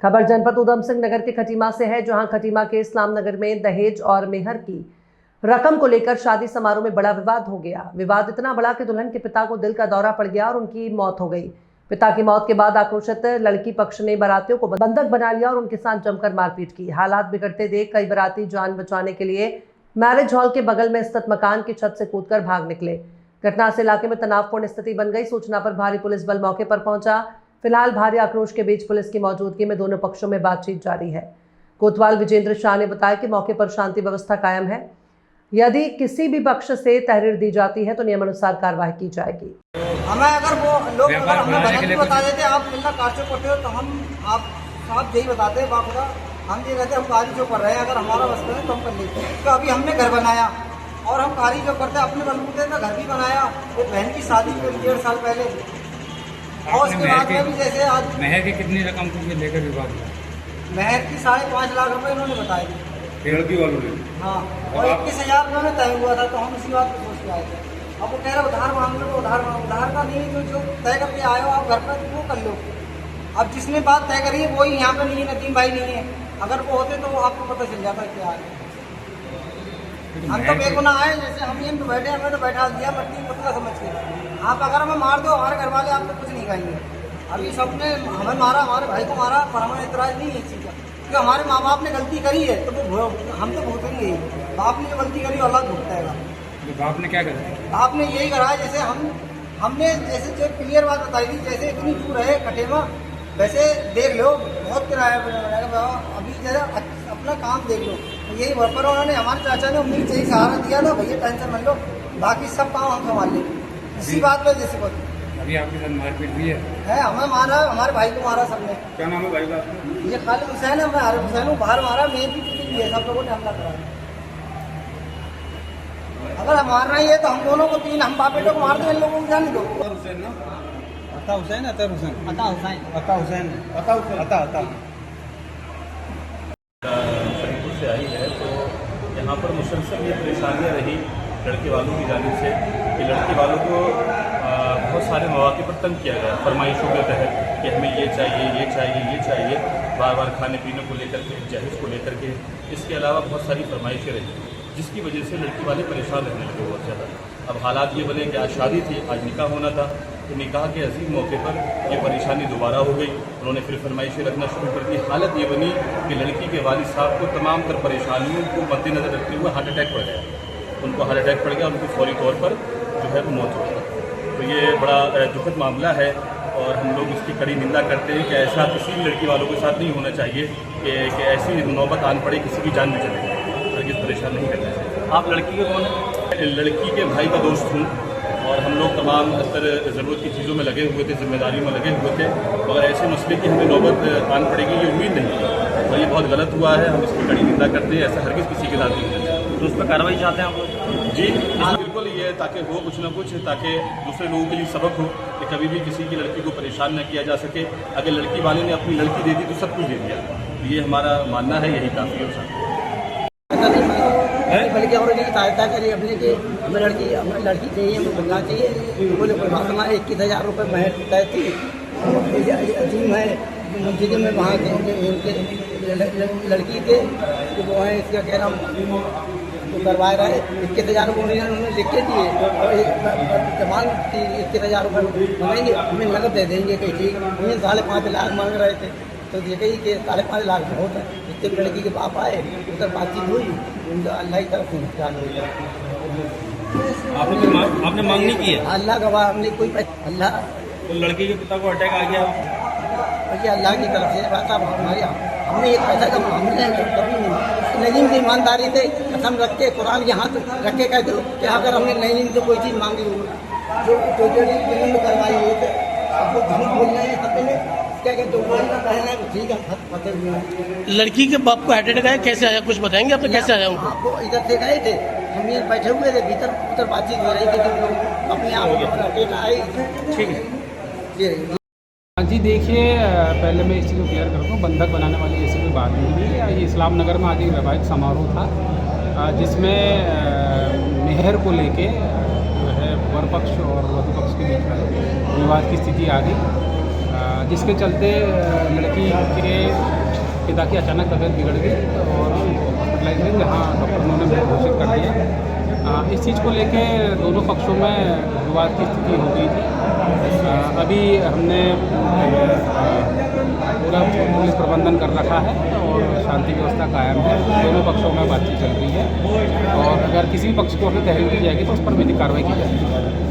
खबर जनपद उधम सिंह नगर के खटीमा से है, जहां खटीमा के इस्लाम नगर में दहेज और मेहर की रकम को लेकर शादी समारोह में बड़ा विवाद हो गया। विवाद इतना बड़ा कि दुल्हन के पिता को दिल का दौरा पड़ गया और उनकी मौत हो गई। पिता की मौत के बाद आक्रोशित लड़की पक्ष ने बारातियों को बंधक बना लिया और उनके साथ जमकर मारपीट की। हालात बिगड़ते देख कई बाराती जान बचाने के लिए मैरिज हॉल के बगल में स्थित मकान की छत से कूदकर भाग निकले। घटना से इलाके में तनावपूर्ण स्थिति बन गई। सूचना पर भारी पुलिस बल मौके पर पहुंचा। फिलहाल भारी आक्रोश के बीच पुलिस की मौजूदगी में दोनों पक्षों में बातचीत जारी है। कोतवाल विजेंद्र शाह ने बताया कि मौके पर शांति व्यवस्था कायम है। यदि किसी भी पक्ष से तहरीर दी जाती है तो नियमानुसार कार्रवाई की जाएगी। हमें अगर वो लोग अगर हमें गलत बता देते आप मिलना काटते पड़ते हो तो हम आप साफ यही बताते हैं बाखुदा हम ये कहते हम कार्य जो कर रहे हैं अगर हमारा बस है तो हम कर लेते हैं। तो अभी हमने घर बनाया और हम कार्य जो करते हैं अपने बलबूते में घर भी बनाया। वो बहन की शादी हुई 1.5 साल पहले और उसके बाद में भी जैसे आज मेहर की कितनी रकम को लेकर विवाद हुआ? मेहर की 5.5 लाख रुपए इन्होंने बताए थे लड़की वालों ने। हाँ और 21,000 में तय हुआ था तो हम इसी बात को सोच के आए थे। अब वो कह रहे उधार मांग लो तो उधार का नहीं जो तय करके आए हो आप घर पर वो कर लो। अब जिसने बात तय करी है वही यहाँ पे नहीं है, नदीम भाई नहीं है। अगर वो होते तो वो आपको पता चल जाता क्या है। हम तो बेगुनाह आए जैसे हम इन बैठे हमें तो बैठा दिया मट्टी पुतला समझ के। आप अगर हमें मार दो हमारे घर वाले आपको कुछ नहीं कहेंगे। अभी सबने हमें मारा हमारे भाई को मारा पर हमें इतराज नहीं है इस चीज़ का क्योंकि हमारे माँ बाप ने गलती करी है तो वो हम तो भुगतेंगे। बाप ने जो गलती करी अलग भुगतेगा। बाप ने क्या करा? बाप ने यही करा है जैसे हमने जैसे जो क्लियर बात बताई थी जैसे इतनी दूर है खटेमा वैसे देख लो बहुत किराया बनेगा। अभी जरा अपना काम देख लो यही पर उन्होंने हमारे चाचा ने उम्मीद से ही सहारा दिया था भैया टेंशन मत लो बाकी सब काम हम संभाल लेंगे। इसी बात पर जैसे बोल अभी आपके साथ मारपीट भी है? हमें मारा हमारे भाई को मारा सबने। क्या नाम है भाई का? ये खालिद हुसैन है मैं हर हुसैन हूँ। बाहर मारा मेन भी टूटी है सब लोगों ने हमला करा। अगर हम मारना ही है तो हम दोनों को तीन हम बाप बेटों को मार दो इन लोगों को जाने दो। हुसैन ना? अता हुसैन शरीफपुर से आई है तो यहाँ पर मुसलसल ये परेशानियाँ रही लड़के वालों की जानिब से कि लड़के वालों को बहुत सारे मौके पर तंग किया गया फरमाइशों के तहत कि हमें ये चाहिए ये चाहिए ये चाहिए बार बार खाने पीने को लेकर के जहेज को लेकर के। इसके अलावा बहुत सारी फरमाइशें रही जिसकी वजह से लड़की वाले परेशान रहने लगे बहुत ज़्यादा। अब हालात ये बने कि आज शादी थी आज निकाह होना था तो निकाह के अजीम मौके पर ये परेशानी दोबारा हो गई। उन्होंने फिर फरमाइशें रखना शुरू कर दी। हालत ये बनी कि लड़की के वालिद साहब को तमाम तर परेशानियों को मद्देनजर रखते हुए हार्ट अटैक पड़ गया। उनको हार्ट अटैक पड़ गया उनको फौरी तौर पर जो है वो मौत हो गई। तो ये बड़ा दुखद मामला है और हम लोग इसकी कड़ी निंदा करते हैं कि ऐसा किसी भी लड़की वालों के साथ नहीं होना चाहिए कि ऐसी नौबत आन पड़े किसी की जान भी चले जाए। हरगिज़ परेशान नहीं करना चाहिए। आप लड़की के कौन है? लड़की के भाई का दोस्त हूँ और हम लोग तमाम तर ज़रूरत की चीज़ों में लगे हुए थे, जिम्मेदारियों में लगे हुए थे मगर ऐसे मसले की हमें नौबत आन पड़ेगी ये उम्मीद नहीं है और ये बहुत गलत हुआ है। हम इसकी कड़ी निंदा करते हैं। ऐसा हरगिज़ किसी के साथ नहीं होना चाहिए। तो उस पर कार्रवाई चाहते हैं आप लोग? जी बिल्कुल ये ताकि हो कुछ ना कुछ ताकि दूसरे लोगों के लिए सबक हो कि कभी भी किसी की लड़की को परेशान न किया जा सके। अगर लड़की वाले ने अपनी लड़की दे दी तो सब कुछ दे दिया। ये हमारा मानना है यही काफ़ी है उसका। बल्कि और भी सहायता करिए अपने की हमें लड़की चाहिए हमें बंगला चाहिए। बोले कोई बात हमारे 21,000 रुपये महर तय थी अजीम है मस्जिद में वहाँ लड़की के वो है इसका कह रहा तो करवा रहे 21,000 रुपये उन्होंने लिख के दिए और जमान 21,000 रुपये मांगेंगे हमें नकद दे देंगे कि ठीक। उन्हें 5.5 लाख मांग रहे थे तो ये कही कि 5.5 लाख बहुत है। जितने लड़की के बाप आए उधर बातचीत हुई उनका अल्लाह की तरफ से नुकसान हुई। आपने मांग नहीं की है? अल्लाह का हमने कोई अल्लाह तो लड़के के पिता को अटैक आ गया भैया अल्लाह की तरफ से बात हमारे हमने एक पैसा का मामला है कभी नहीं। नजीम की ईमानदारी से कसम रख के कुरान के हाथ रख के कह दो कि अगर हमने नजीम से कोई चीज़ मांगी जो करवाई हुई थे आपको झूठ बोल रहे हैं सबने क्या कहते हैं ठीक है। लड़की के बाप को हार्ट अटैक आया कैसे आया कुछ बताएंगे आपने कैसे आया उनको? आपको इधर से गए थे हम ये बैठे हुए थे भीतर बातचीत हो रही थी तो अपने आप डेटा आई। ठीक है जी जी देखिए पहले मैं इस चीज़ को क्लियर करता हूँ बंधक बनाने वाली ऐसी कोई बात नहीं हुई। ये इस्लाम नगर में आज एक वैवाहिक समारोह था जिसमें मेहर को लेके जो है वर पक्ष और वधु पक्ष के बीच में विवाद की स्थिति आ गई जिसके चलते लड़की के पिता की अचानक तबीयत बिगड़ गई और हॉस्पिटलाइज हुए, जहाँ डॉक्टरों ने घोषित कर दिया। इस चीज़ को लेके दोनों पक्षों में विवाद की स्थिति हो गई थी। अभी हमने पूरा पुलिस प्रबंधन कर रखा है और शांति व्यवस्था कायम है। दोनों पक्षों में बातचीत चल रही है और अगर किसी भी पक्ष को अगर तहरीर दी जाएगी तो उस पर विधिक कार्रवाई की जाएगी।